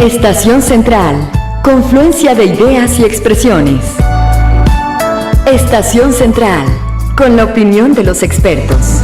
Estación Central, confluencia de ideas y expresiones. Estación Central, con la opinión de los expertos.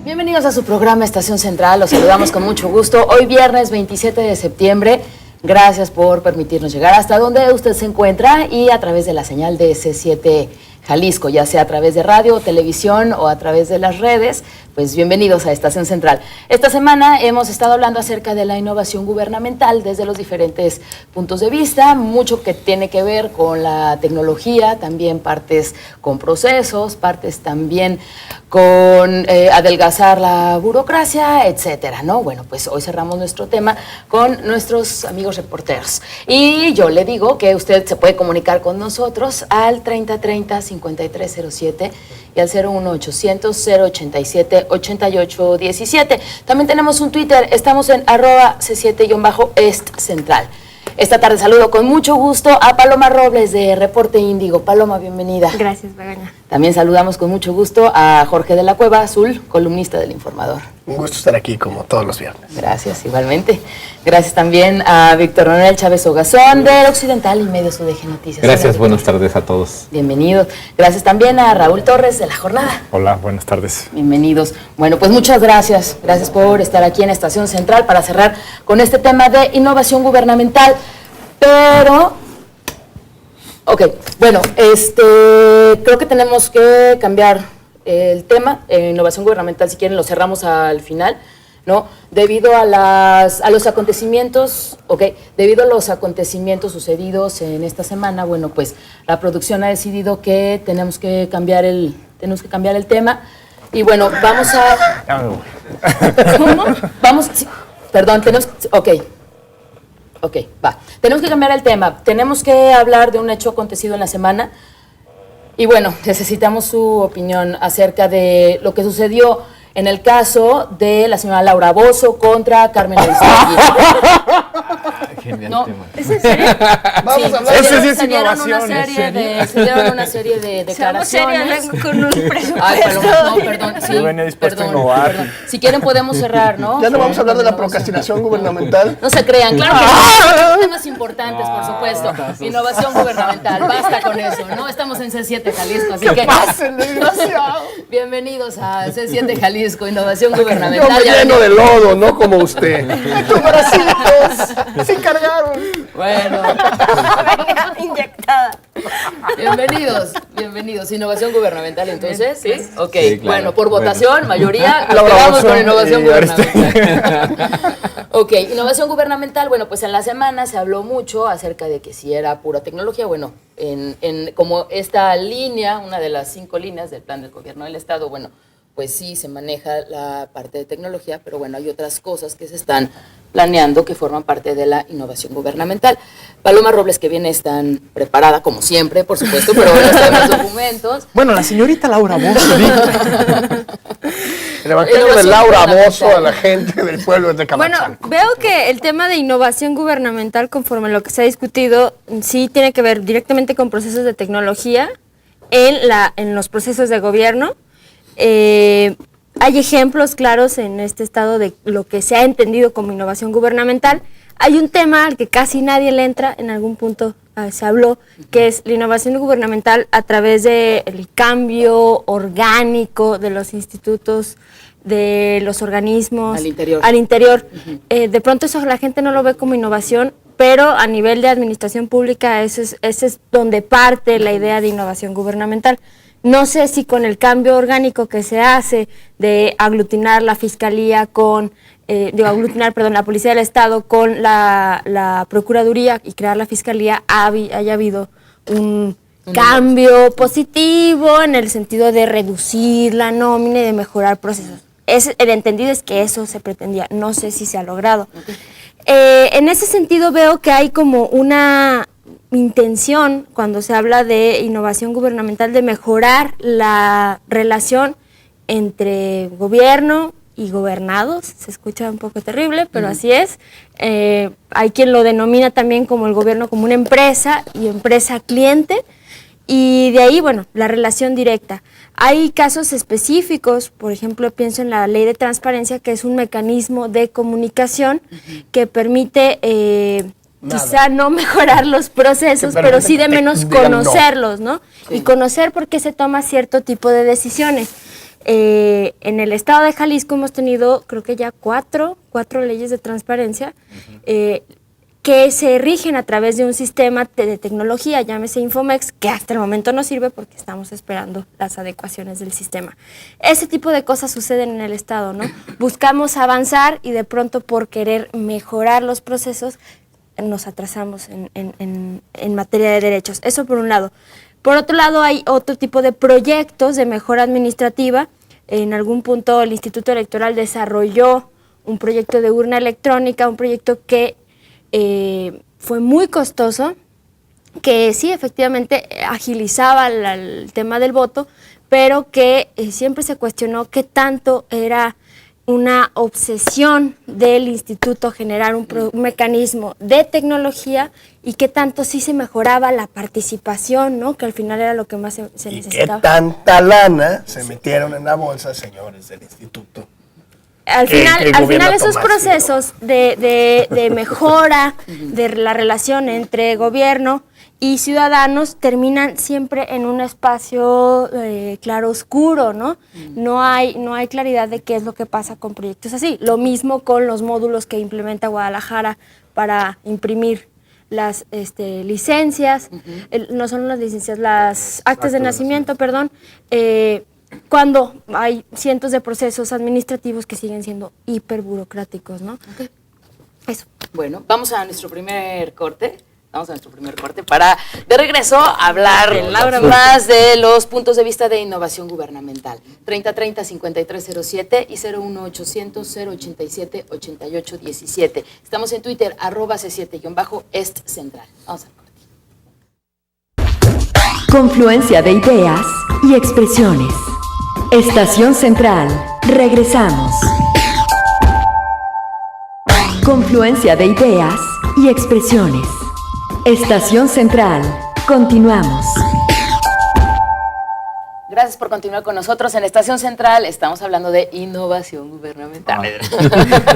Bienvenidos a su programa Estación Central, los saludamos con mucho gusto. Hoy viernes 27 de septiembre, gracias por permitirnos llegar hasta donde usted se encuentra y a través de la señal de C7 Jalisco, ya sea a través de radio, televisión o a través de las redes. Pues bienvenidos a Estación Central. Esta semana hemos estado hablando acerca de la innovación gubernamental desde los diferentes puntos de vista, mucho que tiene que ver con la tecnología, también partes con procesos, partes también con adelgazar la burocracia, etcétera, ¿no? Bueno, pues hoy cerramos nuestro tema con nuestros amigos reporteros. Y yo le digo que usted se puede comunicar con nosotros al 3030-5307 y al 01800-087-8817. También tenemos un Twitter, estamos en @C7-EstCentral. Esta tarde saludo con mucho gusto a Paloma Robles de Reporte Índigo. Paloma, bienvenida. Gracias, Begoña. También saludamos con mucho gusto a Jorge de la Cueva Azul, columnista del Informador. Un gusto estar aquí como todos los viernes. Gracias, igualmente. Gracias también a Víctor Manuel Chávez Ogazón del Occidental y Medios UDG Noticias. Gracias, buenas tardes a todos. Bienvenidos. Gracias también a Raúl Torres de La Jornada. Hola, buenas tardes. Bienvenidos. Bueno, pues muchas gracias. Gracias por estar aquí en Estación Central para cerrar con este tema de innovación gubernamental. Pero, bueno, creo que tenemos que cambiar el tema. Innovación gubernamental, si quieren, lo cerramos al final, ¿no? Debido a los acontecimientos, debido a los acontecimientos sucedidos en esta semana, bueno, pues la producción ha decidido que tenemos que cambiar el tema. Y bueno, vamos a... ¿Cómo? Vamos, sí, perdón, tenemos... va. Tenemos que cambiar el tema. Tenemos que hablar de un hecho acontecido en la semana. Y bueno, necesitamos su opinión acerca de lo que sucedió en el caso de la señora Laura Bozzo contra Carmen Aristegui. Genial ¿No? tema. ¿Es en serio? Vamos a hablar Ese sí es se dieron innovación. se dieron una serie de declaraciones. Vengo con un presupuesto. Ay, Paloma, no, perdón. Sí, Yo venía dispuesto a innovar. perdón. Si quieren podemos cerrar, ¿no? Ya no vamos a hablar de la procrastinación gubernamental. No se crean, claro que no. Temas importantes, por supuesto. Innovación gubernamental, basta con eso, ¿no? Estamos en C7 Jalisco, así que... ¡Pasen, desgraciado! Bienvenidos a C7 Jalisco, Innovación Yo Gubernamental. me lleno de lodo, no como usted. ¡Tus bracitos! ¡Se cargaron! Bueno, Venga, inyectada. bienvenidos. Innovación Gubernamental, entonces, ¿sí? Ok, Sí, claro. Bueno, por votación, mayoría, nos Laura quedamos Bozzo con Innovación y Gubernamental. Ok, Innovación Gubernamental, bueno, pues en la semana se habló mucho acerca de que si era pura tecnología, bueno, como esta línea, una de las 5 líneas del plan del gobierno del Estado, bueno, pues sí se maneja la parte de tecnología, pero bueno, hay otras cosas que se están planeando que forman parte de la innovación gubernamental. Paloma Robles, que viene tan preparada, como siempre, por supuesto, pero ahora están los documentos. Bueno, la señorita Laura Bozzo. El evangelio de Laura Bozzo a la gente del pueblo de Bueno, Camachán. veo que el tema de innovación gubernamental, conforme a lo que se ha discutido, sí tiene que ver directamente con procesos de tecnología en los procesos de gobierno. Hay ejemplos claros en este estado de lo que se ha entendido como innovación gubernamental. Hay un tema al que casi nadie le entra, en algún punto se habló, que es la innovación gubernamental a través del cambio orgánico de los institutos, de los organismos. Al interior. De pronto eso la gente no lo ve como innovación, pero a nivel de administración pública ese es donde parte la idea de innovación gubernamental. No sé si con el cambio orgánico que se hace de aglutinar la fiscalía la Policía del Estado con la Procuraduría y crear la fiscalía haya habido un cambio positivo en el sentido de reducir la nómina y de mejorar procesos. El entendido es que eso se pretendía, no sé si se ha logrado. En ese sentido veo que hay como una intención, cuando se habla de innovación gubernamental, de mejorar la relación entre gobierno y gobernados. Se escucha un poco terrible, pero así es. Hay quien lo denomina también como el gobierno como una empresa y empresa cliente. Y de ahí, bueno, la relación directa. Hay casos específicos, por ejemplo, pienso en la ley de transparencia, que es un mecanismo de comunicación que permite quizá no mejorar los procesos, pero sí de menos conocerlos, ¿no? Sí. Y conocer por qué se toma cierto tipo de decisiones. En el estado de Jalisco hemos tenido, creo que ya cuatro leyes de transparencia, que se rigen a través de un sistema de tecnología, llámese Infomex, que hasta el momento no sirve porque estamos esperando las adecuaciones del sistema. Ese tipo de cosas suceden en el Estado, ¿no? Buscamos avanzar y de pronto por querer mejorar los procesos nos atrasamos en materia de derechos. Eso por un lado. Por otro lado, hay otro tipo de proyectos de mejora administrativa. En algún punto el Instituto Electoral desarrolló un proyecto de urna electrónica, un proyecto que fue muy costoso, que sí, efectivamente agilizaba el tema del voto, pero que siempre se cuestionó qué tanto era una obsesión del instituto generar un mecanismo de tecnología y qué tanto sí se mejoraba la participación, ¿no? Que al final era lo que más se necesitaba. ¿Y qué tanta lana se metieron en la bolsa, señores del instituto? Al final esos procesos de mejora de la relación entre gobierno y ciudadanos terminan siempre en un espacio claroscuro, ¿no? No hay claridad de qué es lo que pasa con proyectos así. Lo mismo con los módulos que implementa Guadalajara para imprimir las licencias, no son las licencias, las actas de nacimiento, perdón, cuando hay cientos de procesos administrativos que siguen siendo hiperburocráticos, ¿no? Okay. Eso. Bueno, vamos a nuestro primer corte. Para, de regreso, hablar más de los puntos de vista de innovación gubernamental. 3030-5307 y 01800-087-8817. Estamos en Twitter, @C7-Est Central. Vamos al corte. Confluencia de ideas y expresiones. Estación Central. Regresamos. Confluencia de ideas y expresiones. Estación Central. Continuamos. Gracias por continuar con nosotros. En Estación Central estamos hablando de innovación gubernamental.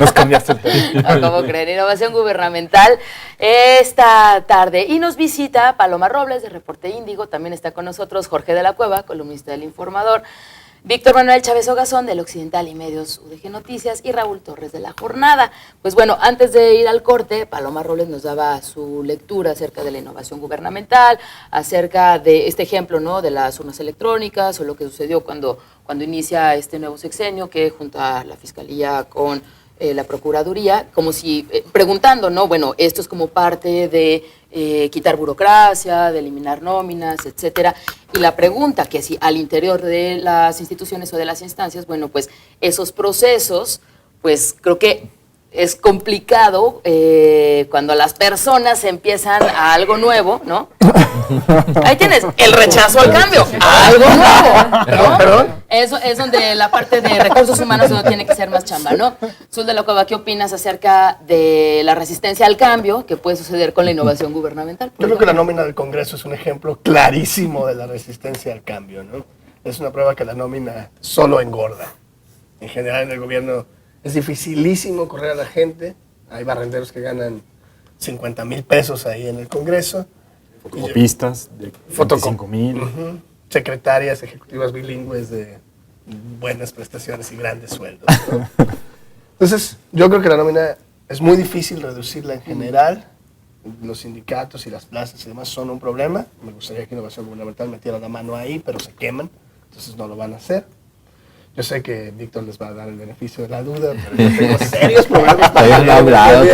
Nos cambiaste el tema. No, ¿cómo creen? Innovación gubernamental esta tarde. Y nos visita Paloma Robles, de Reporte Índigo. También está con nosotros Jorge de la Cueva, columnista del Informador. Víctor Manuel Chávez Ogazón, del Occidental y Medios UDG Noticias, y Raúl Torres, de La Jornada. Pues bueno, antes de ir al corte, Paloma Robles nos daba su lectura acerca de la innovación gubernamental, acerca de este ejemplo, ¿no?, de las urnas electrónicas, o lo que sucedió cuando inicia este nuevo sexenio, que junta la Fiscalía con la Procuraduría, como si preguntando, ¿no? Bueno, esto es como parte de quitar burocracia, de eliminar nóminas, etcétera. Y la pregunta que si al interior de las instituciones o de las instancias, bueno, pues esos procesos, pues creo que es complicado cuando las personas empiezan a algo nuevo, ¿no? Ahí tienes el rechazo al cambio, algo nuevo, ¿no? ¿Perdón? Eso es donde la parte de recursos humanos no tiene que ser más chamba, ¿no? Sul de la Cueva, ¿qué opinas acerca de la resistencia al cambio que puede suceder con la innovación gubernamental? Yo creo que la nómina del Congreso es un ejemplo clarísimo de la resistencia al cambio, ¿no? Es una prueba que la nómina solo engorda. En general en el gobierno es dificilísimo correr a la gente. Hay barrenderos que ganan 50,000 pesos ahí en el Congreso. Fotocopistas de 25,000. Secretarias ejecutivas bilingües de buenas prestaciones y grandes sueldos, ¿no? Entonces, yo creo que la nómina es muy difícil reducirla en general. Los sindicatos y las plazas y demás son un problema. Me gustaría que Innovación Gubernamental metiera la mano ahí, pero se queman, entonces no lo van a hacer. Yo sé que Víctor les va a dar el beneficio de la duda, pero yo tengo serios problemas. Todavía no ha hablado.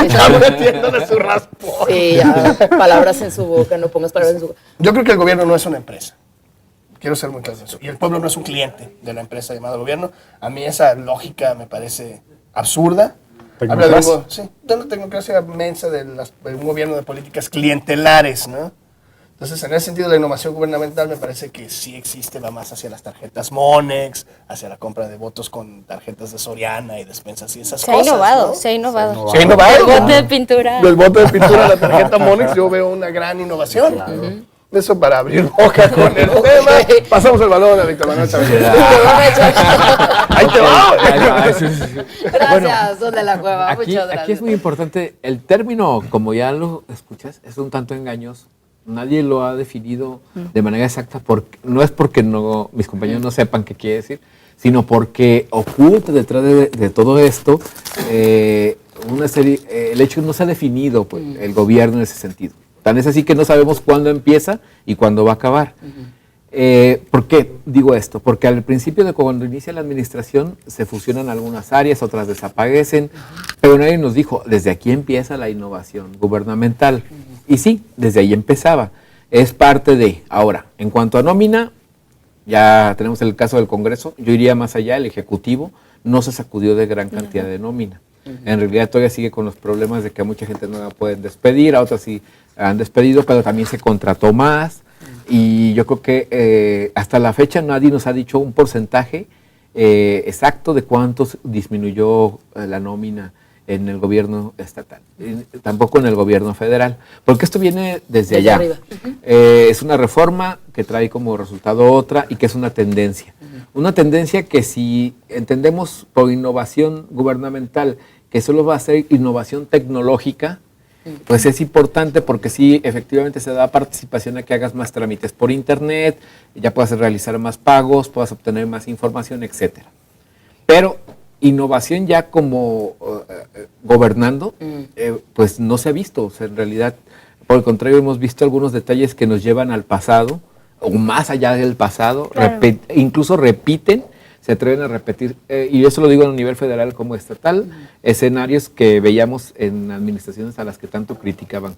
Está metiéndole su raspón. Sí, ya, palabras en su boca, no pongas palabras en su boca. Yo creo que el gobierno no es una empresa. Quiero ser muy claro en eso. Y el pueblo no es un cliente de la empresa llamada gobierno. A mí esa lógica me parece absurda. Habla de una tecnocracia mensa de un gobierno de políticas clientelares, ¿no? Entonces, en ese sentido, la innovación gubernamental me parece que sí existe, va más hacia las tarjetas Monex, hacia la compra de votos con tarjetas de Soriana y despensas y esas Se ha cosas. innovado, ¿no? se ha innovado. Se ha innovado. El bote de pintura. Del bote de pintura a la tarjeta Monex, yo veo una gran innovación. Eso para abrir boca con el tema. Pasamos el balón a Víctor Manuel Chávez. Ahí te va. Gracias, Don de la Cueva. Aquí, Muchas gracias. aquí es muy importante, el término, como ya lo escuchas, es un tanto engañoso. Nadie lo ha definido de manera exacta, no es porque mis compañeros no sepan qué quiere decir, sino porque oculta detrás de todo esto una serie, el hecho no se ha definido pues, el gobierno en ese sentido. Tan es así que no sabemos cuándo empieza y cuándo va a acabar. ¿Por qué digo esto? Porque al principio de cuando inicia la administración se fusionan algunas áreas, otras desaparecen, pero nadie nos dijo, desde aquí empieza la innovación gubernamental. Y sí, desde ahí empezaba. Es parte de, ahora, en cuanto a nómina, ya tenemos el caso del Congreso, yo iría más allá, el Ejecutivo no se sacudió de gran cantidad de nómina. En realidad todavía sigue con los problemas de que a mucha gente no la pueden despedir, a otras sí han despedido, pero también se contrató más. Y yo creo que hasta la fecha nadie nos ha dicho un porcentaje exacto de cuánto disminuyó la nómina en el gobierno estatal, tampoco en el gobierno federal, porque esto viene desde allá. Arriba. Es una reforma que trae como resultado otra y que es una tendencia. Una tendencia que si entendemos por innovación gubernamental que solo va a ser innovación tecnológica, pues es importante porque sí, efectivamente se da participación a que hagas más trámites por internet, ya puedas realizar más pagos, puedas obtener más información, etcétera. Pero innovación ya como gobernando, pues no se ha visto. O sea, en realidad, por el contrario, hemos visto algunos detalles que nos llevan al pasado, o más allá del pasado, Claro. incluso repiten, se atreven a repetir, y eso lo digo a nivel federal como estatal, escenarios que veíamos en administraciones a las que tanto criticaban.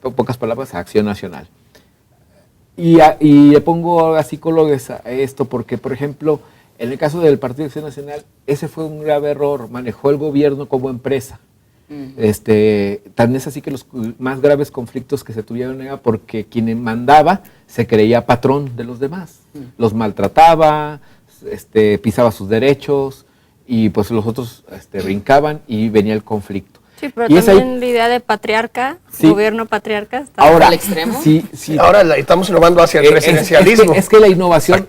Pocas palabras, a Acción Nacional. Y le pongo a psicólogos a esto porque, por ejemplo, en el caso del Partido de Acción Nacional, ese fue un grave error, manejó el gobierno como empresa. Tan es así que los más graves conflictos que se tuvieron era porque quien mandaba se creía patrón de los demás, los maltrataba, pisaba sus derechos y pues los otros brincaban y venía el conflicto. Sí, pero Y es ahí- también la idea de patriarca, Sí. gobierno patriarca. Está Ahora, ¿Al extremo? sí, Ahora estamos innovando hacia el presidencialismo. Es que la innovación,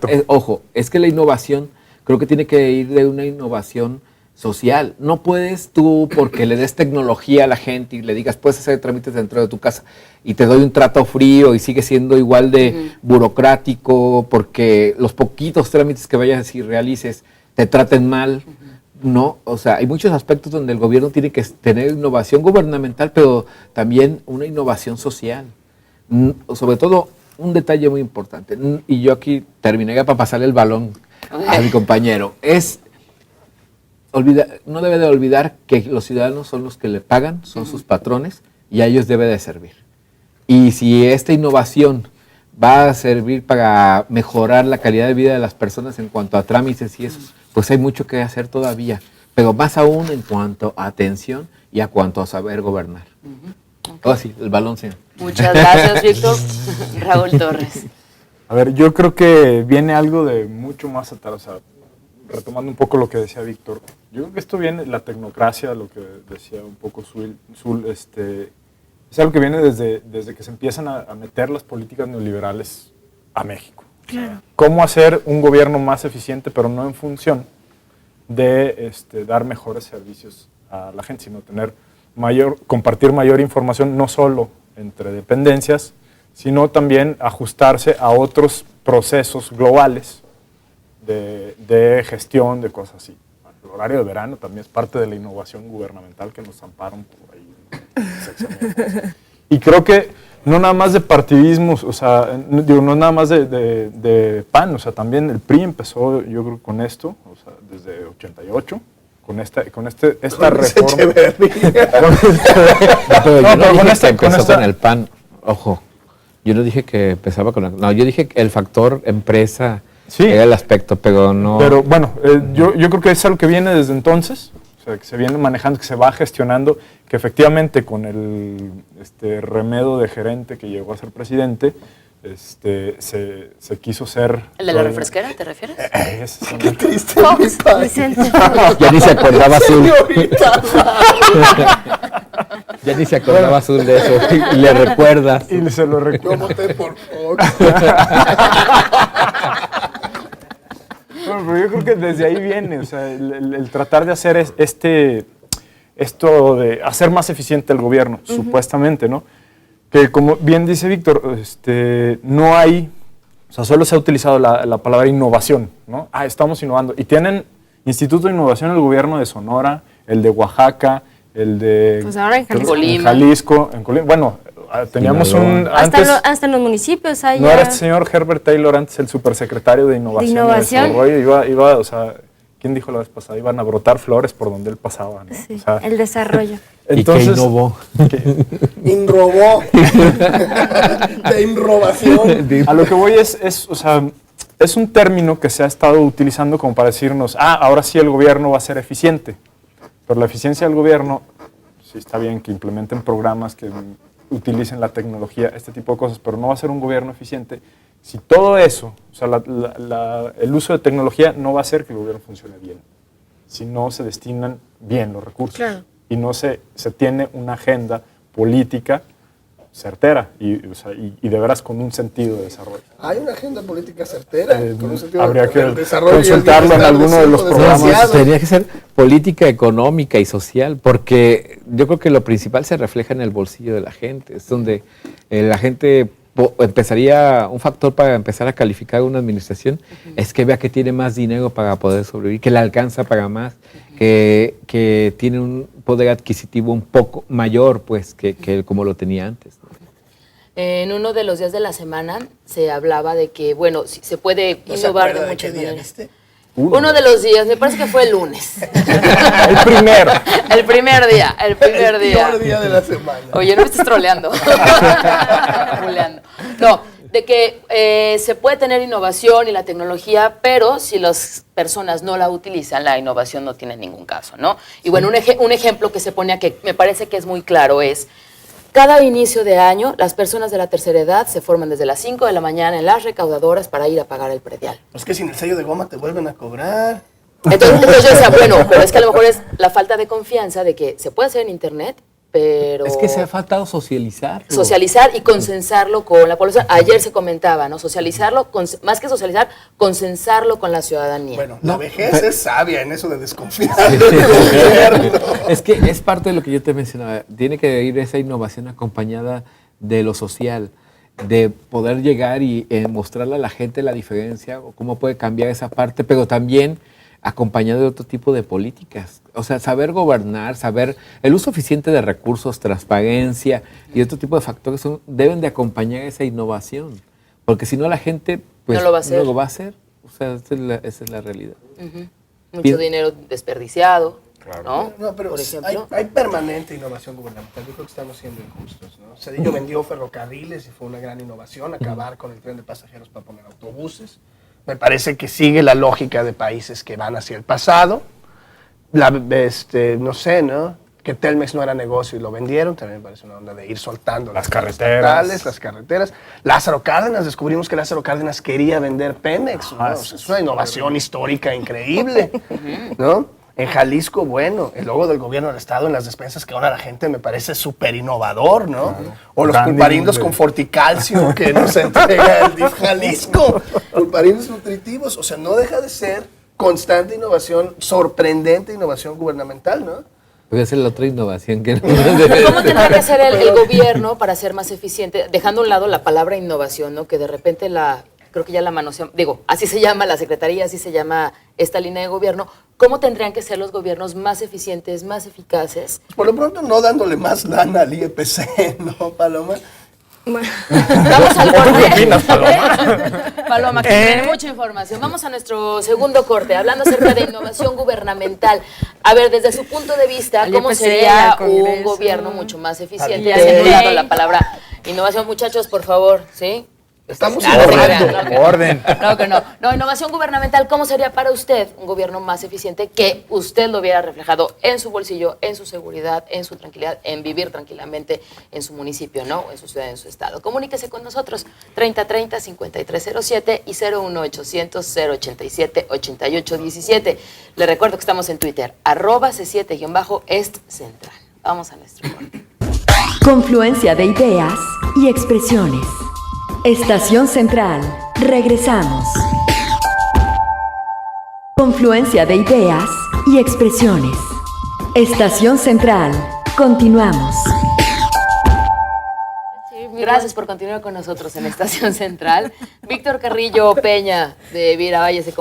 es que la innovación creo que tiene que ir de una innovación social. No puedes tú, porque le des tecnología a la gente y le digas, puedes hacer trámites dentro de tu casa y te doy un trato frío y sigue siendo igual de burocrático, porque los poquitos trámites que vayas y realices te traten mal. No, o sea, hay muchos aspectos donde el gobierno tiene que tener innovación gubernamental, pero también una innovación social. Sobre todo, un detalle muy importante, y yo aquí terminaría para pasarle el balón a mi compañero, no debe de olvidar que los ciudadanos son los que le pagan, son sus patrones, y a ellos debe de servir. Y si esta innovación va a servir para mejorar la calidad de vida de las personas en cuanto a trámites y eso, pues hay mucho que hacer todavía, pero más aún en cuanto a atención y a cuanto a saber gobernar. Ahora sí, el balón, señor. Muchas gracias, Víctor. Raúl Torres. A ver, yo creo que viene algo de mucho más atrás, o sea, retomando un poco lo que decía Víctor, yo creo que esto viene, la tecnocracia, lo que decía un poco Zul, es algo que viene desde que se empiezan a meter las políticas neoliberales a México. Claro. Cómo hacer un gobierno más eficiente, pero no en función de dar mejores servicios a la gente, sino compartir mayor información, no solo entre dependencias, sino también ajustarse a otros procesos globales de gestión, de cosas así. El horario de verano también es parte de la innovación gubernamental que nos amparan por ahí en el sexenio. Y creo que no nada más de partidismos, o sea, no nada más de PAN, o sea, también el PRI empezó, yo creo, con esto, o sea, desde 88, con esta reforma. Pero yo no pero dije que empezó con el PAN, ojo, yo no dije que empezaba con no, yo dije que el factor empresa Sí. era el aspecto, pero no... Pero bueno, yo creo que es algo que viene desde entonces, o sea, que se viene manejando, que se va gestionando, que efectivamente con el remedo de gerente que llegó a ser presidente, se quiso ser... ¿El de la refresquera, te refieres? Qué triste. Vicente. Ya ni se acordaba Azul. Señorita. Ya ni se acordaba Azul de eso. Y le recuerdas. Y se lo No recuerdo. voté por Fox. Bueno, pero yo creo que desde ahí viene, o sea, el tratar de hacer esto de hacer más eficiente el gobierno, supuestamente, ¿no? Que como bien dice Víctor, no hay, o sea, solo se ha utilizado la palabra innovación, ¿no? Estamos innovando. Y tienen Instituto de Innovación el gobierno de Sonora, el de Oaxaca, el de Pues ahora en Jalisco. Jalisco, en Colima. Bueno, teníamos Hasta en los municipios hay no ya- era el señor Herbert Taylor antes el supersecretario de Innovación. ¿De innovación? Y desarrollo, iba, o sea, ¿quién dijo la vez pasada? Iban a brotar flores por donde él pasaba, ¿no? Sí, O sea, el desarrollo. entonces, ¿Y qué innovó? Inrobó. De inrobación. a lo que voy o sea, es un término que se ha estado utilizando como para decirnos, ahora sí el gobierno va a ser eficiente. Pero la eficiencia del gobierno, sí está bien que implementen programas que utilicen la tecnología, este tipo de cosas, pero no va a ser un gobierno eficiente si todo eso, o sea, el uso de tecnología no va a hacer que el gobierno funcione bien, si no se destinan bien los recursos Claro. y no se tiene una agenda política certera y de veras con un sentido de desarrollo. Hay una agenda política certera. Con un sentido habría que del desarrollo y el consultarlo en bienestar alguno de los los programas. desgraciados. Tenía que ser política económica y social, porque yo creo que lo principal se refleja en el bolsillo de la gente. Es donde la gente empezaría, un factor para empezar a calificar una administración es que vea que tiene más dinero para poder sobrevivir, que le alcanza para más, que tiene un poder adquisitivo un poco mayor pues que como lo tenía antes, ¿no? En uno de los días de la semana se hablaba de que, bueno, sí, se puede ¿No se innovar acuerda de de muchas qué día, maneras. viste? Uno de los días, me parece que fue el lunes. El primero. El primer día. El peor día de la semana. Oye, no me estés troleando. Buleando. No, de que se puede tener innovación y la tecnología, pero si las personas no la utilizan, la innovación no tiene ningún caso, ¿no? Y bueno, un ejemplo que se pone que me parece que es muy claro es, cada inicio de año, las personas de la tercera edad se forman desde las 5 de la mañana en las recaudadoras para ir a pagar el predial. Es que sin el sello de goma te vuelven a cobrar. Entonces yo decía, bueno, pero es que a lo mejor es la falta de confianza de que se puede hacer en internet, pero... Es que se ha faltado socializar. Socializar y consensarlo con la población. Ayer se comentaba, ¿no? Socializarlo, más que socializar, consensarlo con la ciudadanía. Bueno, la vejez es sabia en eso de desconfiar del gobierno. Es que es parte de lo que yo te mencionaba. Tiene que ir esa innovación acompañada de lo social, de poder llegar y mostrarle a la gente la diferencia o cómo puede cambiar esa parte, pero también acompañado de otro tipo de políticas. O sea, saber gobernar, saber el uso eficiente de recursos, transparencia y otro tipo de factores deben de acompañar esa innovación. Porque si no la gente pues, No lo va a hacer. no lo va a hacer. O sea, esa es la realidad. Mucho Bien. dinero desperdiciado, ¿no? No, pero Por ejemplo. hay permanente innovación gubernamental. Yo creo que estamos siendo injustos, ¿no? Cedillo vendió ferrocarriles y fue una gran innovación, acabar con el tren de pasajeros para poner autobuses. Me parece que sigue la lógica de países que van hacia el pasado. No sé, ¿no? Que Telmex no era negocio y lo vendieron, también me parece una onda de ir soltando Las carreteras. carreteras. Las carreteras. Lázaro Cárdenas, descubrimos que Lázaro Cárdenas quería vender Pemex, ¿no? O sea, es una innovación histórica increíble, ¿no? En Jalisco, bueno, el logo del gobierno del estado en las despensas que dona la gente me parece súper innovador, ¿no? O los Branding pulparindos de- con forticalcio que nos entrega el DIF Jalisco. Pulparindos nutritivos, o sea, no deja de ser constante innovación, sorprendente innovación gubernamental, ¿no? Porque esa es la otra innovación que ¿Cómo tendrá que ser el gobierno para ser más eficiente? Dejando a un lado la palabra innovación, ¿no? Que de repente creo que ya la manosean, digo, así se llama la Secretaría, así se llama esta línea de gobierno. ¿Cómo tendrían que ser los gobiernos más eficientes, más eficaces? Por lo pronto no dándole más lana al IEPC, ¿no, Paloma? Vamos al corte. ¿Qué opinas, Paloma? Paloma, que tiene mucha información. Vamos a nuestro segundo corte, hablando acerca de innovación gubernamental. A ver, desde su punto de vista, Al ¿cómo IPC, sería al Congreso. un gobierno mucho más eficiente? Al Haciendo un lado IPC. la palabra innovación. Muchachos, por favor, ¿sí? Estamos Ah, no se crean, orden, no, que no. orden. No, que no. No, innovación gubernamental, ¿cómo sería para usted un gobierno más eficiente que usted lo viera reflejado en su bolsillo, en su seguridad, en su tranquilidad, en vivir tranquilamente en su municipio, ¿no? En su ciudad, en su estado. Comuníquese con nosotros, 3030-5307 y 01800-087-8817. Le recuerdo que estamos en Twitter, @C7-Est Central. Vamos a nuestro corte. Confluencia de ideas y expresiones. Estación Central. Regresamos. Confluencia de ideas y expresiones. Estación Central. Continuamos. Gracias por continuar con nosotros en Estación Central. Víctor Carrillo Peña de Miravalle se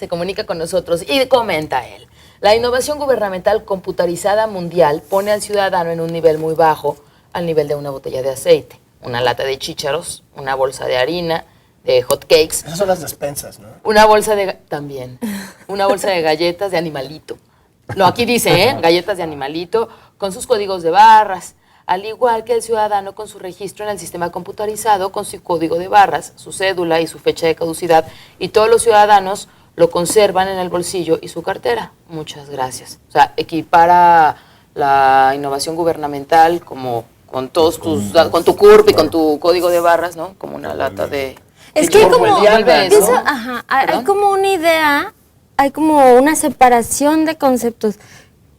comunica con nosotros y comenta él. La innovación gubernamental computarizada mundial pone al ciudadano en un nivel muy bajo, al nivel de una botella de aceite, una lata de chícharos, una bolsa de harina, de hot cakes. Esas son las despensas, ¿no? Una bolsa de galletas de animalito. No, aquí dice, galletas de animalito con sus códigos de barras, al igual que el ciudadano con su registro en el sistema computarizado, con su código de barras, su cédula y su fecha de caducidad, y todos los ciudadanos lo conservan en el bolsillo y su cartera. Muchas gracias. O sea, equipara la innovación gubernamental como con todos tus, con tu CURP y con tu código de barras, ¿no? Como una lata de... Es que hay como, vuelve eso. hay como una idea, hay como una separación de conceptos.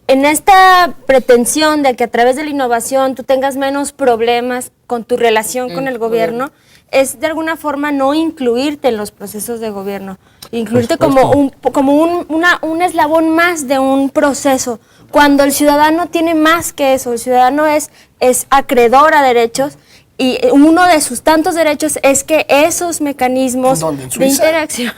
En esta pretensión de que a través de la innovación tú tengas menos problemas con tu relación con el gobierno, es de alguna forma no incluirte en los procesos de gobierno, incluirte como un eslabón más de un proceso, cuando el ciudadano tiene más que eso, el ciudadano es acreedor a derechos. Y uno de sus tantos derechos es que esos mecanismos de interacción...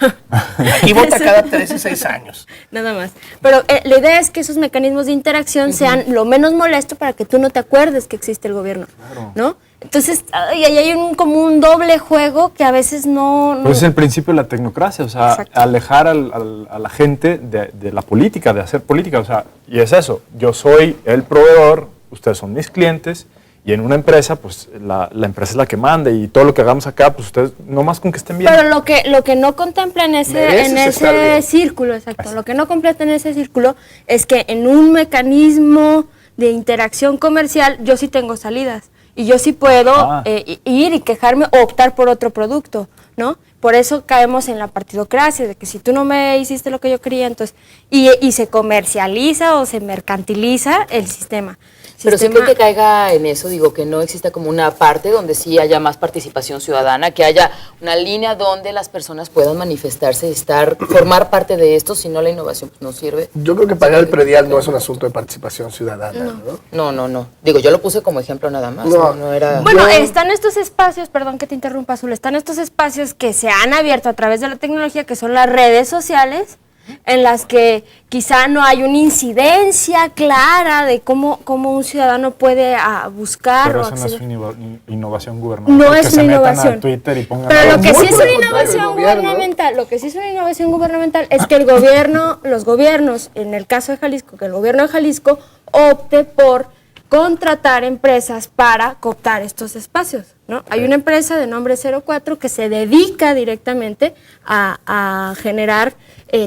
Y vota cada 3 y 6 años. Nada más. Pero la idea es que esos mecanismos de interacción sean lo menos molesto para que tú no te acuerdes que existe el gobierno, ¿no? Entonces, ahí hay como un doble juego que a veces no... Pues es el principio de la tecnocracia, o sea, Exacto. alejar a la gente de la política, de hacer política, o sea, y es eso, yo soy el proveedor, ustedes son mis clientes, y en una empresa, pues la empresa es la que manda y todo lo que hagamos acá, pues ustedes, no más con que estén bien. Pero lo que no contempla en ese círculo, exacto, lo que no completa en ese círculo es que en un mecanismo de interacción comercial yo sí tengo salidas y yo sí puedo ir y quejarme o optar por otro producto, ¿no? Por eso caemos en la partidocracia, de que si tú no me hiciste lo que yo quería, entonces, y se comercializa o se mercantiliza el sistema. Pero siempre que caiga en eso, digo, que no exista como una parte donde sí haya más participación ciudadana, que haya una línea donde las personas puedan manifestarse y formar parte de esto, si no la innovación pues, no sirve. Yo creo que pagar el predial no es un asunto de participación ciudadana, ¿no? No. Digo, yo lo puse como ejemplo nada más. No era... Bueno, están estos espacios, perdón que te interrumpa, Azul, están estos espacios que se han abierto a través de la tecnología, que son las redes sociales, en las que quizá no hay una incidencia clara de cómo un ciudadano puede buscar. Pero o eso no es acceder. una innovación gubernamental. No que es se una metan innovación. a Twitter y pongan Pero lo que sí es Muy una por el contrario, innovación el gobierno, gubernamental, lo que sí es una innovación gubernamental es que el gobierno, los gobiernos, en el caso de Jalisco, que el gobierno de Jalisco opte por contratar empresas para cooptar estos espacios, ¿no? Hay una empresa de nombre 04 que se dedica directamente a generar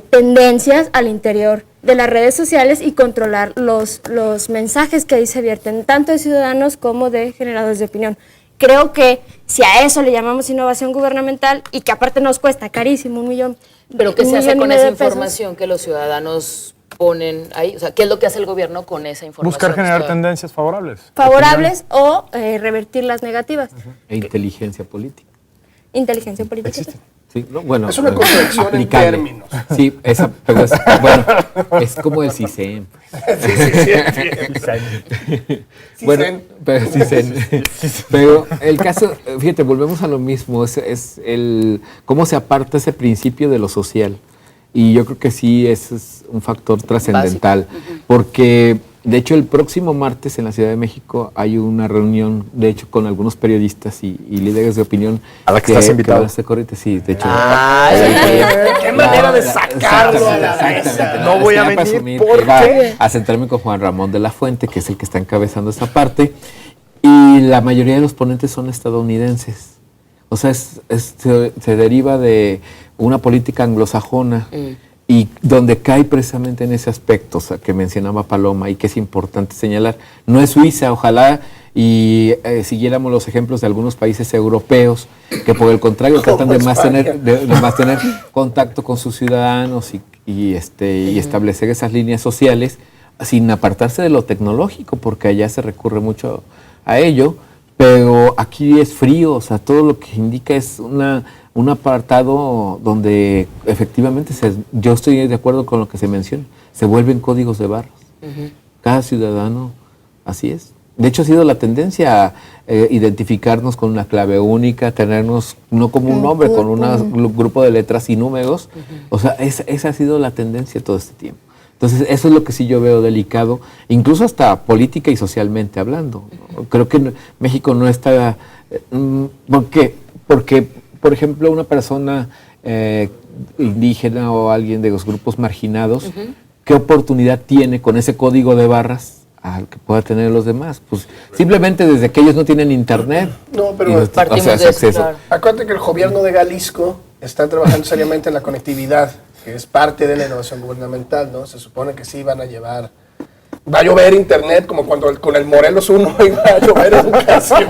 tendencias al interior de las redes sociales y controlar los mensajes que ahí se vierten, tanto de ciudadanos como de generadores de opinión. Creo que si a eso le llamamos innovación gubernamental y que aparte nos cuesta carísimo, $1 millón. Pero ¿qué se hace con $1,500,000 esa de pesos? información que los ciudadanos ponen ahí? O sea, ¿qué es lo que hace el gobierno con esa información? buscar generar tendencias favorables. Favorables o revertir las negativas. E inteligencia política. Inteligencia política. Existe. Sí, no, bueno, Es una contradicción en aplicable. términos. Sí, pero es como el CISEN. Bueno, pero CISEN. Pero el caso, fíjate, volvemos a lo mismo, es cómo se aparta ese principio de lo social. Y yo creo que sí, ese es un factor trascendental, porque de hecho el próximo martes en la Ciudad de México hay una reunión, de hecho con algunos periodistas y líderes de opinión. ¿A la que estás invitado? Sí, de hecho. Qué manera de sacarlo a la mesa. No voy a Estoy venir presumir, porque- iba a centrarme con Juan Ramón de la Fuente, que es el que está encabezando esta parte, y la mayoría de los ponentes son estadounidenses. O sea, se deriva de una política anglosajona y donde cae precisamente en ese aspecto, o sea, que mencionaba Paloma y que es importante señalar. No es Suiza, ojalá y siguiéramos los ejemplos de algunos países europeos que por el contrario tratan de más tener contacto con sus ciudadanos y establecer esas líneas sociales sin apartarse de lo tecnológico, porque allá se recurre mucho a ello, pero aquí es frío, o sea, todo lo que indica es un apartado donde efectivamente yo estoy de acuerdo con lo que se menciona, se vuelven códigos de barras. Cada ciudadano, así es. De hecho, ha sido la tendencia a identificarnos con una clave única, tenernos no como un nombre, con un grupo de letras y números. O sea, esa ha sido la tendencia todo este tiempo. Entonces, eso es lo que sí yo veo delicado, incluso hasta política y socialmente hablando. Creo que México no está... Porque, por ejemplo, una persona indígena o alguien de los grupos marginados, ¿qué oportunidad tiene con ese código de barras al que pueda tener los demás? Pues simplemente desde que ellos no tienen internet. No, pero partimos de eso, claro. Acuérdate que el gobierno de Jalisco está trabajando seriamente en la conectividad, que es parte de la innovación gubernamental, ¿no? Se supone que sí van a llevar... Va a llover internet como cuando con el Morelos 1 iba a llover educación.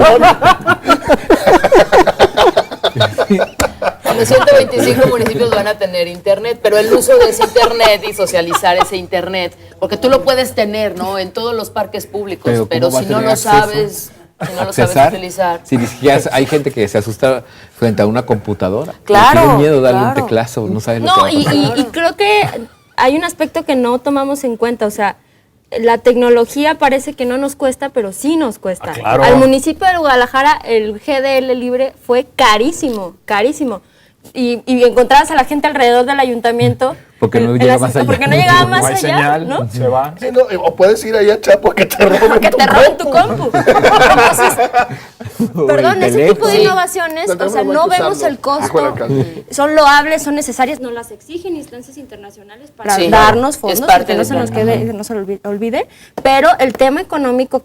Los 125 municipios van a tener internet, pero el uso de ese internet y socializar ese internet, porque tú lo puedes tener, ¿no? En todos los parques públicos, pero si no lo sabes... Si no lo sabes utilizar. Si ni siquiera hay gente que se asusta frente a una computadora. Claro. Tiene miedo de darle un teclazo, no sabe lo que va a pasar. Y creo que hay un aspecto que no tomamos en cuenta, o sea, la tecnología parece que no nos cuesta, pero sí nos cuesta. Claro. Al municipio de Guadalajara el GDL libre fue carísimo, carísimo. Y encontrabas a la gente alrededor del ayuntaento. Porque no llegaba más allá. Porque no llegaba más No hay allá, señal, ¿no? se va. Sí, no, o puedes ir allá, Chapo, a que te roben tu compu. Entonces, perdón, ese tipo de Sí. innovaciones, o sea, no vemos el costo, son loables, son necesarias, no las exigen instancias internacionales para Sí, darnos es fondos, parte que no se del nos plan. quede, no se olvide, pero el tema económico,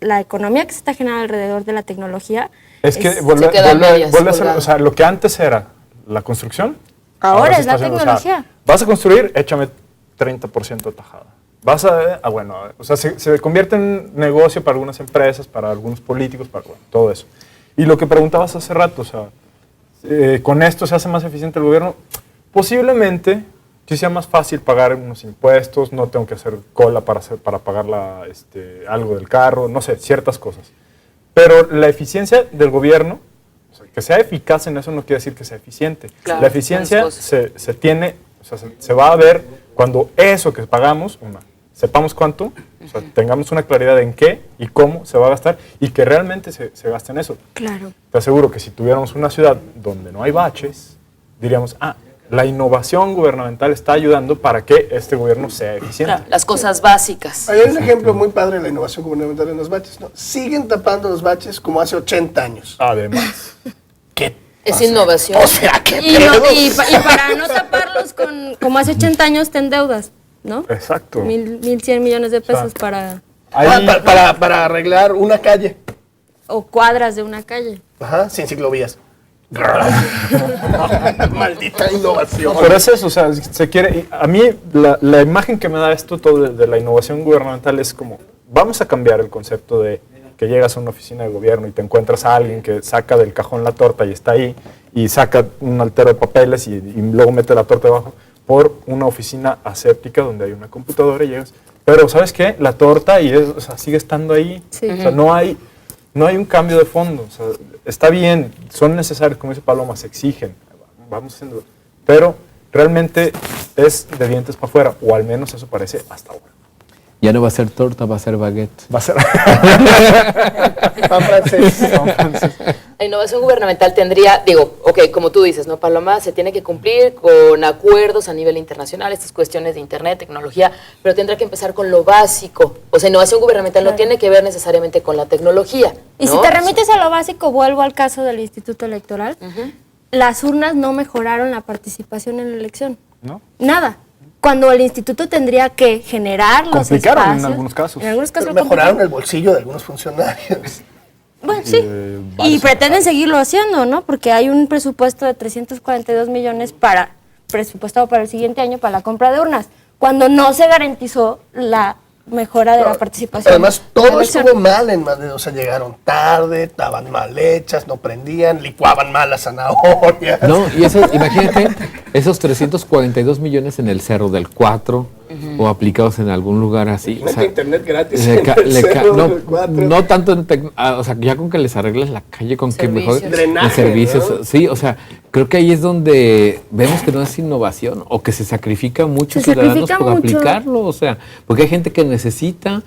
la economía que se está generando alrededor de la tecnología, Es que se queda a medias, vuelve a ser, colgado. o sea, lo que antes era la construcción, ahora se es la está haciendo, tecnología. o sea, vas a construir, échame 30% de tajada. Vas a, bueno, o sea, se convierte en negocio para algunas empresas, para algunos políticos, para bueno, todo eso. Y lo que preguntabas hace rato, o sea, ¿con esto se hace más eficiente el gobierno? Posiblemente sí sea más fácil pagar unos impuestos, no tengo que hacer cola para pagar algo del carro, no sé, ciertas cosas. Pero la eficiencia del gobierno, o sea, que sea eficaz en eso no quiere decir que sea eficiente. Claro, La eficiencia buenas cosas. se tiene, o sea, se va a ver cuando eso que pagamos, sepamos cuánto, o sea, tengamos una claridad en qué y cómo se va a gastar y que realmente se gaste en eso. Claro. Te aseguro que si tuviéramos una ciudad donde no hay baches, diríamos, la innovación gubernamental está ayudando para que este gobierno sea eficiente. Claro, las cosas básicas. Hay un ejemplo muy padre de la innovación gubernamental en los baches, ¿no? Siguen tapando los baches como hace 80 años. Además. ¿Qué? Es innovación. O sea, ¿qué Y pedo? para no taparlos como hace 80 años te endeudas, ¿no? Exacto. 1.100 millones de pesos para... Ahí- Para arreglar una calle. o cuadras de una calle. Ajá, sin ciclovías. Maldita innovación. Pero es eso, o sea, se quiere. A mí, la imagen que me da esto todo de la innovación gubernamental es como: vamos a cambiar el concepto de que llegas a una oficina de gobierno y te encuentras a alguien que saca del cajón la torta y está ahí, y saca un altero de papeles y luego mete la torta debajo, por una oficina aséptica donde hay una computadora y llegas. Pero, ¿sabes qué? La torta o sea, sigue estando ahí. Sí. O sea, no hay un cambio de fondo. O sea, está bien, son necesarios, como dice Paloma, se exigen, vamos haciendo, pero realmente es de dientes para afuera, o al menos eso parece hasta ahora. Ya no va a ser torta, va a ser baguette. Va a ser. Pan francés. La innovación gubernamental tendría, como tú dices, ¿no, Paloma? Se tiene que cumplir con acuerdos a nivel internacional, estas cuestiones de internet, tecnología, pero tendrá que empezar con lo básico. O sea, innovación gubernamental no tiene que ver necesariamente con la tecnología. Y ¿no? si te remites a lo básico, vuelvo al caso del Instituto Electoral, las urnas no mejoraron la participación en la elección. ¿No? Nada. Cuando el instituto tendría que generar los Complicaron espacios. en algunos casos. En algunos casos Pero lo mejoraron complicaron. el bolsillo de algunos funcionarios. Bueno, sí. Y pretenden seguirlo haciendo, ¿no? Porque hay un presupuesto de 342 millones presupuestado para el siguiente año para la compra de urnas, cuando no se garantizó la mejora de la participación. Además, todo de la elección. estuvo mal en Madrid. O sea, llegaron tarde, estaban mal hechas, no prendían, licuaban mal las zanahorias. No, y eso, imagínate, esos 342 millones en el Cerro del 4 o aplicados en algún lugar así. O sea, internet gratis. no tanto o sea, ya con que les arregles la calle, con que mejor Drenaje, los servicios, ¿no? sí, o sea, creo que ahí es donde vemos que no es innovación o que se sacrifica mucho Se ciudadanos sacrifica por mucho. aplicarlo, o sea, porque hay gente que necesita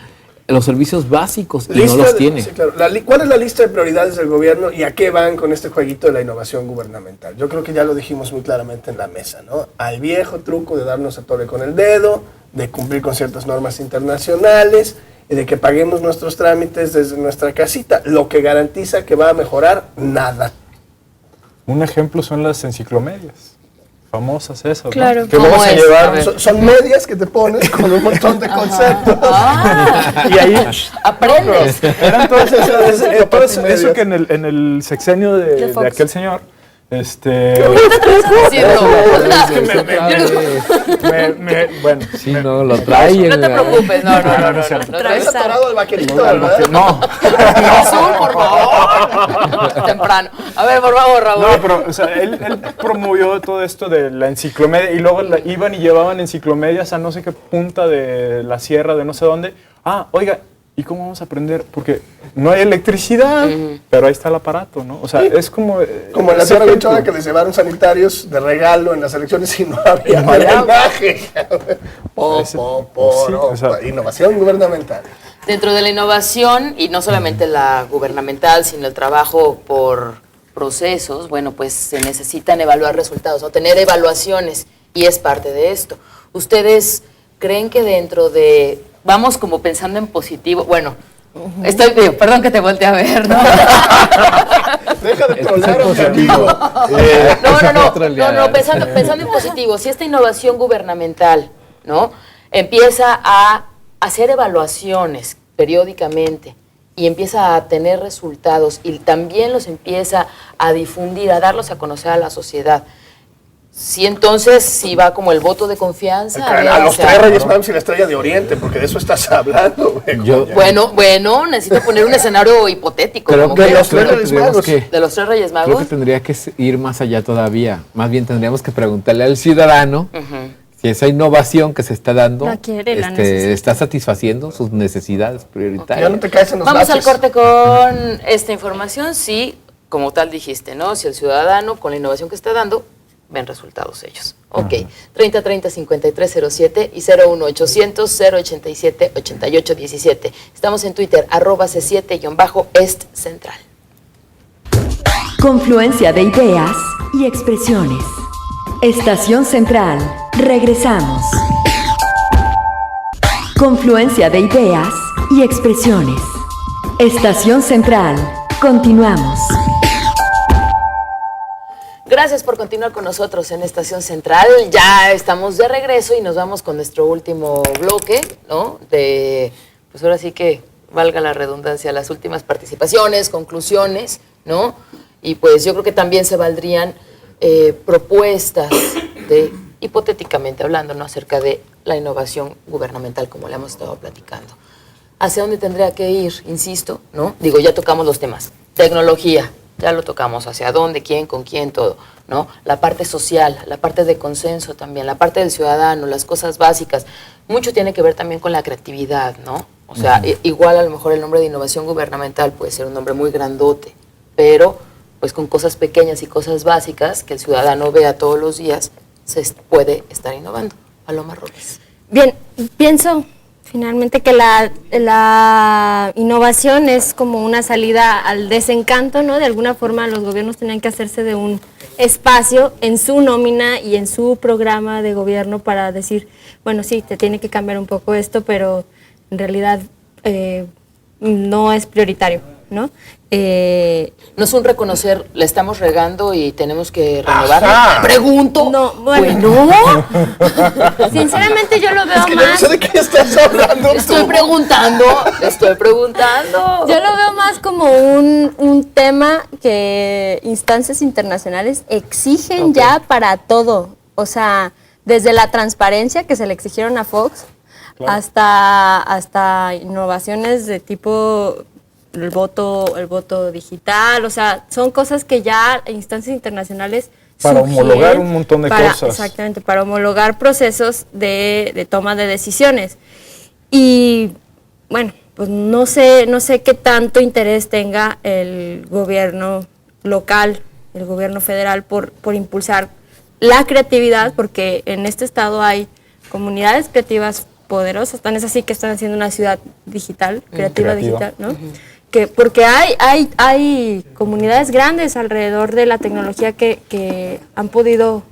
los servicios básicos y no los tiene. Sí, claro. ¿Cuál es la lista de prioridades del gobierno y a qué van con este jueguito de la innovación gubernamental? Yo creo que ya lo dijimos muy claramente en la mesa, ¿no? Al viejo truco de darnos a tole con el dedo, de cumplir con ciertas normas internacionales y de que paguemos nuestros trámites desde nuestra casita, lo que garantiza que va a mejorar nada. Un ejemplo son las enciclomedias. Famosas esas, ¿no? Claro. Que ¿Cómo vamos a es? A llevar, ver. son medias que te pones con un montón de conceptos. Y ahí Aprendes. eran todas esas, todo Papas y eso medias. que en el sexenio de Fox. aquel señor, Sí, no. bueno, Sí, no, lo traen. No te preocupes, no. Traes atorado el vaquerito, no, ¿verdad? no, Azul, por favor. Temprano. A ver, por favor, Raúl. no, pero o sea, él promovió todo esto de la enciclomedia y luego iban y llevaban enciclomedias a no sé qué punta de la sierra, de no sé dónde. Ah, oiga, ¿y cómo vamos a aprender? Porque no hay electricidad, pero ahí está el aparato, ¿no? O sea, es como... Como en la ese Sierra ejemplo. Huichola que les llevaron sanitarios de regalo en las elecciones y no había drenaje. Sí, o sea, Innovación gubernamental. Dentro de la innovación, y no solamente la gubernamental, sino el trabajo por procesos, bueno, pues se necesitan evaluar resultados o tener evaluaciones, y es parte de esto. ¿Ustedes creen que dentro de, vamos como pensando en positivo, bueno, perdón que te voltee a ver, ¿no? Deja de trolear a mi amigo. No, pensando en positivo, si esta innovación gubernamental, ¿no? Empieza a hacer evaluaciones periódicamente y empieza a tener resultados y también los empieza a difundir, a darlos a conocer a la sociedad. Sí, entonces sí va como el voto de confianza. A los tres Reyes Magos y la Estrella de Oriente, porque de eso estás hablando, güey. Bueno, necesito poner un escenario hipotético. Creo como que que los creo que Reyes tendríamos Magos. que... de los tres Reyes Creo Magos. que tendría que ir más allá todavía. Más bien tendríamos que preguntarle al ciudadano si esa innovación que se está dando La quiere, la necesita. está satisfaciendo sus necesidades prioritarias. Ya no te caes en los Vamos al laches. corte con esta información. Sí, como tal dijiste, ¿no? Si el ciudadano, con la innovación que está dando, ven resultados ellos. Ok. 3030-5307 y 01800-087-8817. Estamos en Twitter, @C7-Est Central. Confluencia de ideas y expresiones. Estación Central. Regresamos. Confluencia de ideas y expresiones. Estación Central. Continuamos. Gracias por continuar con nosotros en Estación Central. Ya estamos de regreso y nos vamos con nuestro último bloque, ¿no? Pues ahora sí que, valga la redundancia, las últimas participaciones, conclusiones, ¿no? Y pues yo creo que también se valdrían propuestas hipotéticamente hablando, ¿no? Acerca de la innovación gubernamental, como le hemos estado platicando. ¿Hacia dónde tendría que ir? Insisto, ¿no? Digo, ya tocamos los temas. Tecnología, ya lo tocamos. ¿Hacia dónde? ¿Quién? ¿Con quién? Todo, ¿no? La parte social, la parte de consenso también, la parte del ciudadano, las cosas básicas. Mucho tiene que ver también con la creatividad, ¿no? O sea, igual a lo mejor el nombre de innovación gubernamental puede ser un nombre muy grandote, pero pues con cosas pequeñas y cosas básicas que el ciudadano vea todos los días, se puede estar innovando. Paloma Robles. Bien, pienso finalmente que la innovación es como una salida al desencanto, ¿no? De alguna forma los gobiernos tenían que hacerse de un espacio en su nómina y en su programa de gobierno para decir, bueno, sí, te tiene que cambiar un poco esto, pero en realidad no es prioritario. ¿no? No es un reconocer, la estamos regando y tenemos que renovarla. Ajá. Pregunto. No, bueno. Sinceramente yo lo veo Es que yo no más... sé de qué estás hablando. Estoy preguntando. Yo lo veo más como un tema que instancias internacionales exigen ya para todo. O sea, desde la transparencia que se le exigieron a Fox, hasta innovaciones de tipo el voto digital. O sea, son cosas que ya instancias internacionales Para sugieren homologar un montón de cosas. Exactamente, para homologar procesos de toma de decisiones. Y bueno, pues no sé qué tanto interés tenga el gobierno local, el gobierno federal por impulsar la creatividad, porque en este estado hay comunidades creativas poderosas, tan es así que están haciendo una ciudad digital, creativa. Digital, ¿no? Porque hay comunidades grandes alrededor de la tecnología que han podido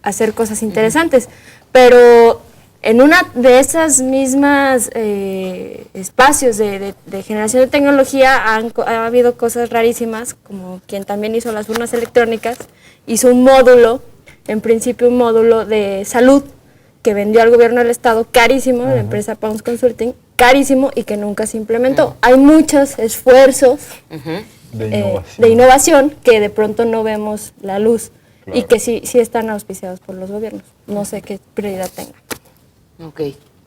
hacer cosas interesantes, pero en una de esas mismas espacios de generación de tecnología ha habido cosas rarísimas, como quien también hizo las urnas electrónicas, hizo un módulo, en principio un módulo de salud, que vendió al gobierno del estado carísimo, la empresa Pounds Consulting, carísimo, y que nunca se implementó. Hay muchos esfuerzos de innovación que de pronto no vemos la luz, y que sí están auspiciados por los gobiernos. No sé qué prioridad tengan. Ok.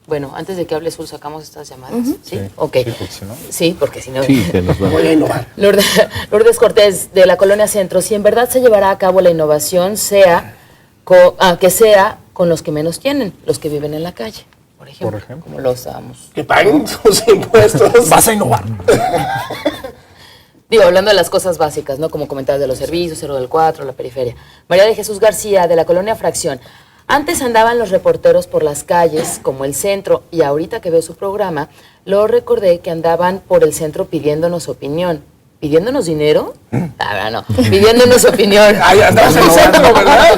Bueno, antes de que hable Sul, sacamos estas llamadas. ¿Sí? Sí. Ok. Sí, porque si no- Sí, porque si no... Sí, se nos va. Voy a innovar. Lourdes Cortés, de la Colonia Centro, si en verdad se llevará a cabo la innovación, que sea con los que menos tienen, los que viven en la calle, por ejemplo. Como lo estábamos. Que paguen sus impuestos. Vas a innovar. Digo, hablando de las cosas básicas, ¿no? Como comentabas de los servicios, 0 del 4, la periferia. María de Jesús García, de la Colonia Fracción. Antes andaban los reporteros por las calles, como el centro, y ahorita que veo su programa, lo recordé que andaban por el centro pidiéndonos opinión. ¿Pidiéndonos dinero? No. Pidiéndonos opinión. Ahí andamos en el centro, ¿verdad?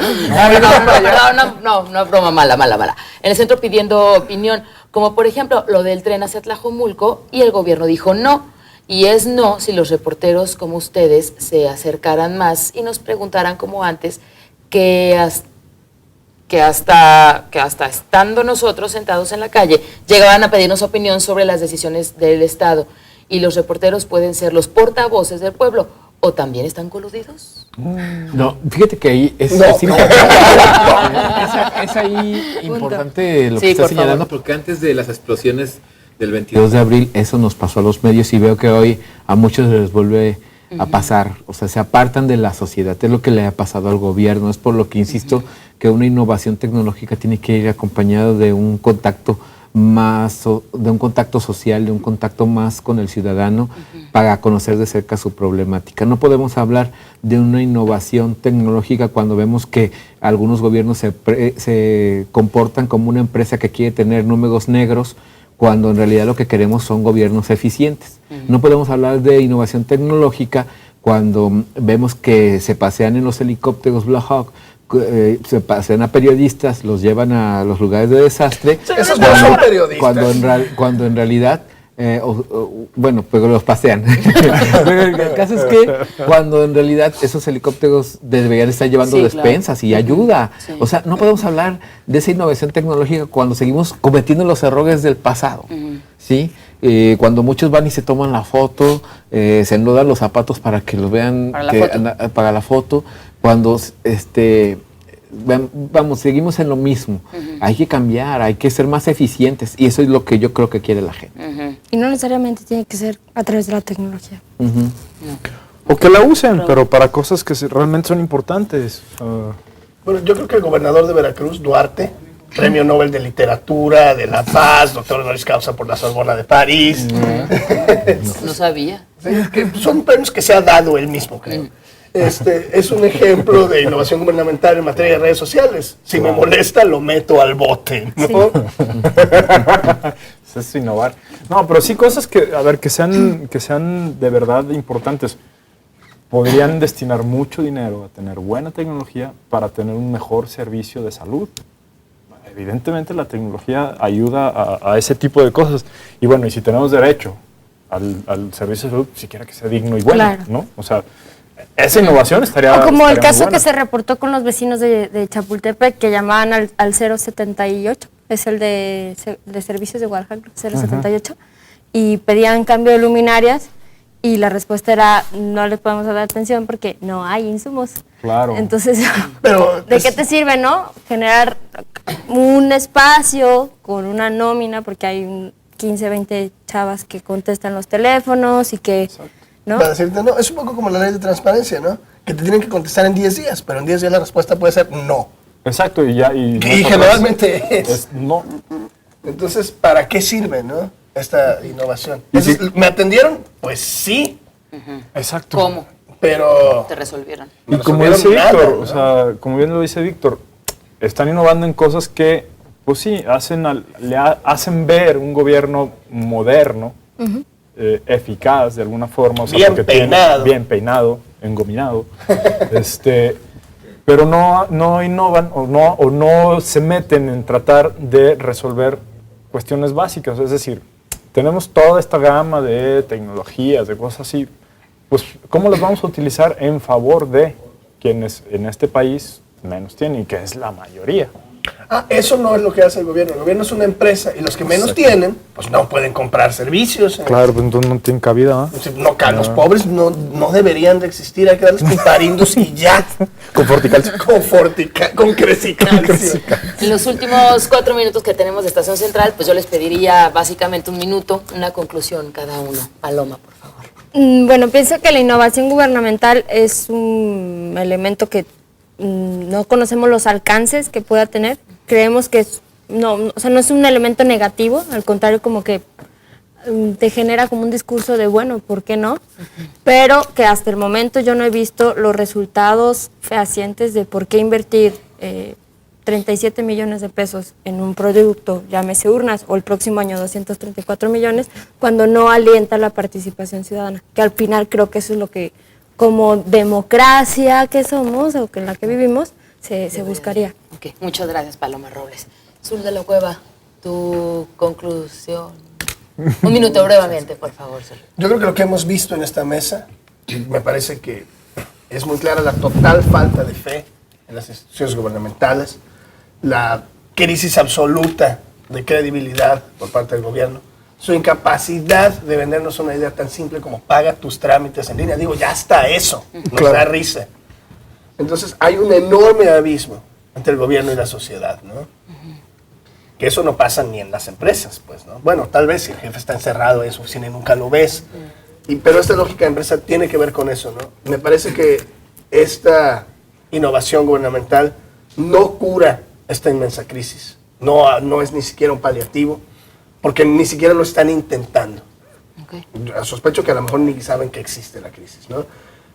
No, broma mala. En el centro pidiendo opinión, como por ejemplo lo del tren hacia Tlajomulco, y el gobierno dijo no. Y es no si los reporteros como ustedes se acercaran más y nos preguntaran como antes que hasta estando nosotros sentados en la calle, llegaban a pedirnos opinión sobre las decisiones del Estado. Y los reporteros pueden ser los portavoces del pueblo, ¿o también están coludidos? No, fíjate que ahí es ahí importante lo que Sí, estás por señalando, favor. porque antes de las explosiones del 22 de abril, eso nos pasó a los medios y veo que hoy a muchos les vuelve a pasar, o sea, se apartan de la sociedad, es lo que le ha pasado al gobierno, es por lo que insisto que una innovación tecnológica tiene que ir acompañado de un contacto de un contacto social, de un contacto más con el ciudadano para conocer de cerca su problemática. No podemos hablar de una innovación tecnológica cuando vemos que algunos gobiernos se comportan como una empresa que quiere tener números negros, cuando en realidad lo que queremos son gobiernos eficientes. No podemos hablar de innovación tecnológica cuando vemos que se pasean en los helicópteros Black Hawk, se pasean a periodistas, los llevan a los lugares de desastre. Esos no son periodistas. Cuando en realidad, bueno, pues los pasean. Pero el caso es que cuando en realidad esos helicópteros deberían estar llevando Sí, despensas y ayuda. Sí. O sea, no podemos hablar de esa innovación tecnológica cuando seguimos cometiendo los errores del pasado. ¿Sí? Cuando muchos van y se toman la foto, se enlodan los zapatos para que los vean para la foto, cuando vamos, seguimos en lo mismo. Hay que cambiar, hay que ser más eficientes, y eso es lo que yo creo que quiere la gente. Y no necesariamente tiene que ser a través de la tecnología. O que la usen, pero para cosas que realmente son importantes. Bueno, yo creo que el gobernador de Veracruz, Duarte, Premio Nobel de Literatura, de la Paz, doctor honoris causa por la Sorbona de París. No sabía. Sí, que son premios que se ha dado él mismo, creo. Es un ejemplo de innovación gubernamental en materia de redes sociales. Si me molesta, lo meto al bote, ¿no? Es innovar. No, pero sí cosas que sean de verdad importantes. Podrían destinar mucho dinero a tener buena tecnología para tener un mejor servicio de salud. Evidentemente la tecnología ayuda a ese tipo de cosas. Y bueno, y si tenemos derecho al servicio de salud, siquiera que sea digno y bueno, Claro. ¿no? O sea, esa innovación estaría... O como el estaría muy caso buena. que se reportó con los vecinos de Chapultepec, que llamaban al 078, es el de servicios de Guadalajara, 078, y pedían cambio de luminarias, y la respuesta era, no les podemos dar atención porque no hay insumos. Claro. Entonces, Pero, ¿de qué te sirve, no? Generar un espacio con una nómina, porque hay 15, 20 chavas que contestan los teléfonos y que... ¿no? Para decirte, no, es un poco como la ley de transparencia, ¿no? Que te tienen que contestar en 10 días, pero en 10 días la respuesta puede ser no. Exacto, y ya... Y generalmente es. no. Entonces, ¿para qué sirve, no? Esta innovación. Y Entonces, sí. ¿me atendieron? Pues sí, Exacto. ¿Cómo pero... te resolvieron? Y No como resolvieron dice Víctor, nada, ¿no? o sea, como bien lo dice Víctor, están innovando en cosas que, pues sí, hacen ver un gobierno moderno, eficaz de alguna forma. O sea, Bien porque tiene- peinado. bien peinado, engominado. Pero no innovan o no se meten en tratar de resolver cuestiones básicas. Es decir, tenemos toda esta gama de tecnologías, de cosas así, pues ¿cómo las vamos a utilizar en favor de quienes en este país menos tienen, y que es la mayoría? Ah, eso no es lo que hace el gobierno. El gobierno es una empresa y los que menos tienen, pues no pueden comprar servicios. Claro, pues entonces no tienen cabida, Los pobres no deberían de existir, hay que darles piparindos y ya. Con Forticalcio. Con Cresicalcio. En los últimos 4 minutos que tenemos de Estación Central, pues yo les pediría básicamente un minuto, una conclusión cada uno. Paloma, por favor. Bueno, pienso que la innovación gubernamental es un elemento que no conocemos los alcances que pueda tener. Creemos que no es un elemento negativo, al contrario, como que te genera como un discurso de, bueno, ¿por qué no? Pero que hasta el momento yo no he visto los resultados fehacientes de por qué invertir 37 millones de pesos en un producto, llámese urnas, o el próximo año 234 millones, cuando no alienta la participación ciudadana, que al final creo que eso es lo que, como democracia que somos, o que en la que vivimos, se buscaría. Ok, muchas gracias, Paloma Robles. Zul de la Cueva, tu conclusión. Un minuto brevemente, por favor, Zul. Yo creo que lo que hemos visto en esta mesa, me parece que es muy clara la total falta de fe en las instituciones gubernamentales, la crisis absoluta de credibilidad por parte del gobierno, su incapacidad de vendernos una idea tan simple como paga tus trámites en línea. Digo, ya está eso, nos da risa. Entonces hay un enorme abismo entre el gobierno y la sociedad, ¿no? Que eso no pasa ni en las empresas, pues, ¿no? Bueno, tal vez si el jefe está encerrado en su oficina y nunca lo ves, pero esta lógica de empresa tiene que ver con eso, ¿no? Me parece que esta innovación gubernamental no cura esta inmensa crisis, no es ni siquiera un paliativo, porque ni siquiera lo están intentando. Okay. Yo sospecho que a lo mejor ni saben que existe la crisis, ¿no?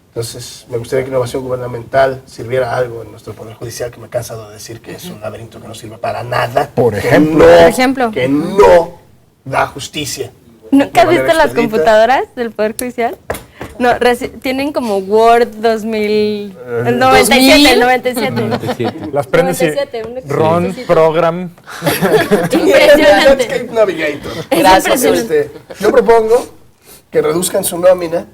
Entonces, me gustaría que innovación gubernamental sirviera algo en nuestro Poder Judicial, que me he cansado de decir que es un laberinto que no sirve para nada. Por que ejemplo. Por ejemplo. Que no da justicia. ¿Nunca has De manera visto las expedita. computadoras del Poder Judicial? No, tienen como Word 2000, el 97, el 97. 97. Las prendes y 97, un Run necesito. Program. Impresionante. Netscape Navigator. Gracias, impresionante. Yo propongo que reduzcan su nómina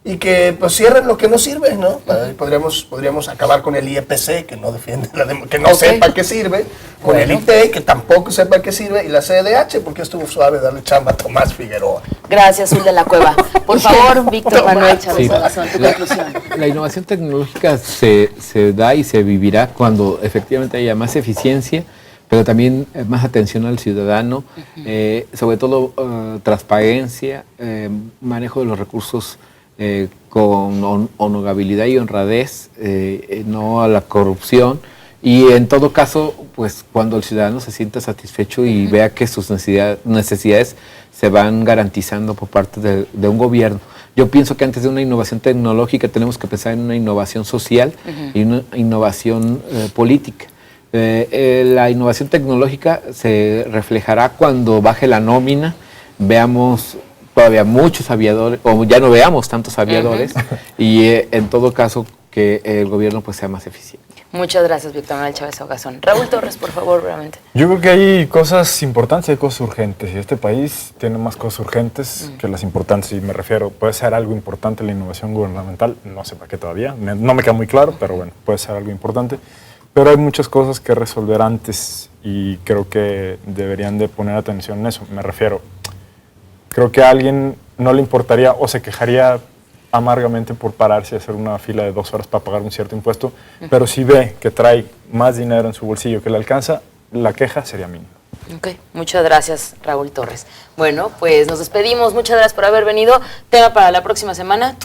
y que pues cierren lo que no sirve, ¿no? Podríamos acabar con el IEPC, que no defiende que no sepa qué sirve, con el ITEI, que tampoco sepa qué sirve, y la CDH, porque estuvo suave darle chamba a Tomás Figueroa. Gracias, Zul de la Cueva. Por favor, Víctor Manuel Chávez Sí. Salazón, tu conclusión. La innovación tecnológica se da y se vivirá cuando efectivamente haya más eficiencia, pero también más atención al ciudadano, sobre todo transparencia, manejo de los recursos con honorabilidad y honradez, no a la corrupción, y en todo caso, pues cuando el ciudadano se sienta satisfecho y vea que sus necesidades se van garantizando por parte de un gobierno. Yo pienso que antes de una innovación tecnológica tenemos que pensar en una innovación social y una innovación política. La innovación tecnológica se reflejará cuando baje la nómina, veamos todavía muchos aviadores, o ya no veamos tantos aviadores, y en todo caso que el gobierno pues sea más eficiente. Muchas gracias, Víctor Manuel Chávez Ogazón. Raúl Torres, por favor, brevemente. Yo creo que hay cosas importantes y hay cosas urgentes. Y este país tiene más cosas urgentes que las importantes. Y me refiero, puede ser algo importante la innovación gubernamental. No sé para qué todavía. No me queda muy claro, pero bueno, puede ser algo importante. Pero hay muchas cosas que resolver antes y creo que deberían de poner atención en eso. Me refiero, creo que a alguien no le importaría o se quejaría amargamente por pararse y hacer una fila de 2 horas para pagar un cierto impuesto, pero si ve que trae más dinero en su bolsillo que le alcanza, la queja sería mínima. Ok, muchas gracias, Raúl Torres. Bueno, pues nos despedimos. Muchas gracias por haber venido. Tema para la próxima semana.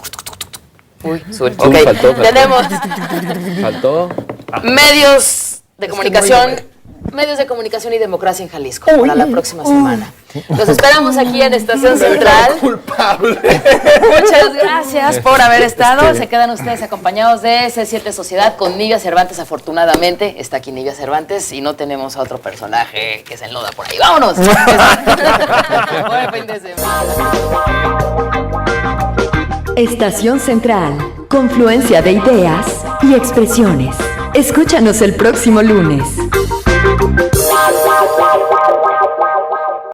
Uy, suerte. Ok, faltó. tenemos Faltó. medios de comunicación. Medios de comunicación y democracia en Jalisco para la próxima semana. Los esperamos aquí en Estación Central. Culpable. Muchas gracias por haber estado. Se quedan ustedes acompañados de C7 Sociedad con Nivia Cervantes. Afortunadamente está aquí Nivia Cervantes y no tenemos a otro personaje que se enloda por ahí. ¡Vámonos! Buen fin de semana. Estación Central, confluencia de ideas y expresiones. Escúchanos el próximo lunes.